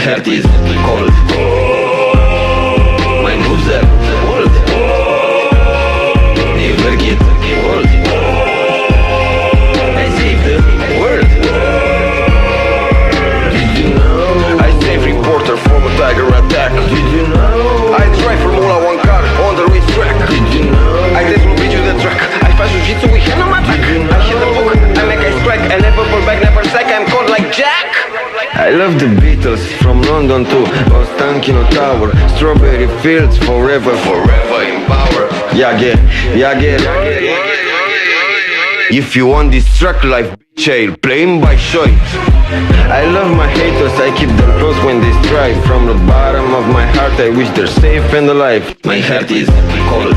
heart is cold. My moves are old. Never get old. I save the world. Did you know? I save reporter from a tiger attack. Did you know? I drive Formula 1 car on the racetrack. Did you know? I dance with video the track. I fight jiu-jitsu with hand on my back. I hit the book, I make a strike. I never pull back, never sack. I'm called like Jack. I love the Beatles, from London to Ostankino Tower. Strawberry fields, forever, forever in power. Yeah, get. If you want this track life, bitch, I'll play him by choice. I love my haters, I keep them close when they strive. From the bottom of my heart, I wish they're safe and alive. My heart is cold.